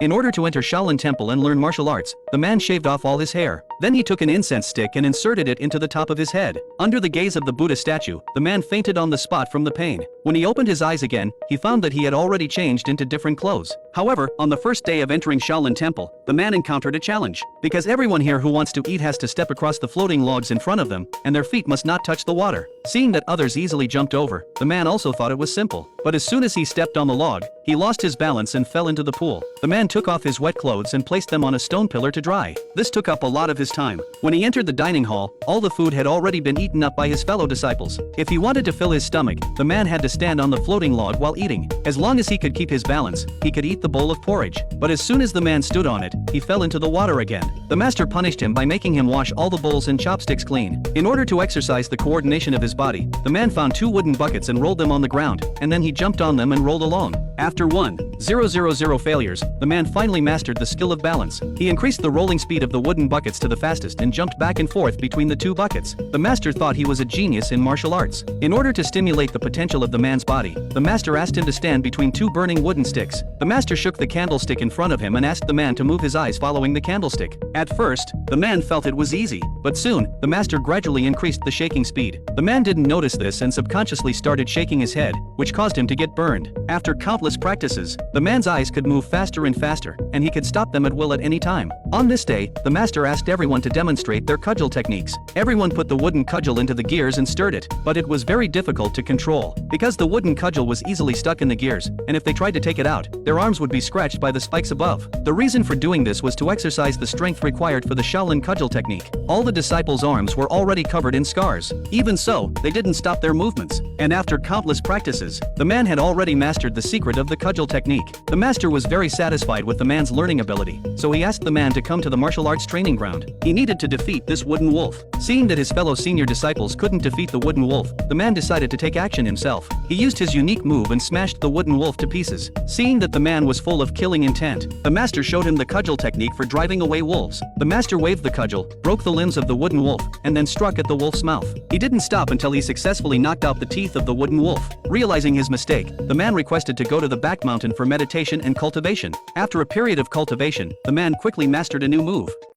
In order to enter Shaolin Temple and learn martial arts, the man shaved off all his hair. Then he took an incense stick and inserted it into the top of his head. Under the gaze of the Buddha statue, the man fainted on the spot from the pain. When he opened his eyes again, he found that he had already changed into different clothes. However, on the first day of entering Shaolin Temple, the man encountered a challenge. Because everyone here who wants to eat has to step across the floating logs in front of them, and their feet must not touch the water. Seeing that others easily jumped over, the man also thought it was simple. But as soon as he stepped on the log, he lost his balance and fell into the pool. The man took off his wet clothes and placed them on a stone pillar to dry. This took up a lot of his time. When he entered the dining hall, all the food had already been eaten up by his fellow disciples. If he wanted to fill his stomach, the man had to stand on the floating log while eating. As long as he could keep his balance, he could eat the bowl of porridge. But as soon as the man stood on it, he fell into the water again. The master punished him by making him wash all the bowls and chopsticks clean. In order to exercise the coordination of his body, the man found 2 wooden buckets and rolled them on the ground, and then he jumped on them and rolled along. After 1,000 failures, the man finally mastered the skill of balance. He increased the rolling speed of the wooden buckets to the fastest and jumped back and forth between the 2 buckets. The master thought he was a genius in martial arts. In order to stimulate the potential of the man's body, the master asked him to stand between 2 burning wooden sticks. The master shook the candlestick in front of him and asked the man to move his eyes following the candlestick. At first, the man felt it was easy, but soon, the master gradually increased the shaking speed. The man didn't notice this and subconsciously started shaking his head, which caused him to get burned. After countless practices, the man's eyes could move faster and faster, and he could stop them at will at any time. On this day, the master asked everyone to demonstrate their cudgel techniques. Everyone put the wooden cudgel into the gears and stirred it, but it was very difficult to control. Because the wooden cudgel was easily stuck in the gears, and if they tried to take it out, their arms would be scratched by the spikes above. The reason for doing this was to exercise the strength required for the Shaolin cudgel technique. All the disciples' arms were already covered in scars. Even so, they didn't stop their movements, and after countless practices, the man had already mastered the secret of the cudgel technique. The master was very satisfied with the man's learning ability, so he asked the man to come to the martial arts training ground. He needed to defeat this wooden wolf. Seeing that his fellow senior disciples couldn't defeat the wooden wolf, the man decided to take action himself. He used his unique move and smashed the wooden wolf to pieces. Seeing that the man was full of killing intent, the master showed him the cudgel technique for driving away wolves. The master waved the cudgel, broke the limbs of the wooden wolf, and then struck at the wolf's mouth. He didn't stop until he successfully knocked out the teeth of the wooden wolf. Realizing his mistake, the man requested to go to the back mountain for meditation and cultivation. After a period of cultivation, the man quickly mastered a new move.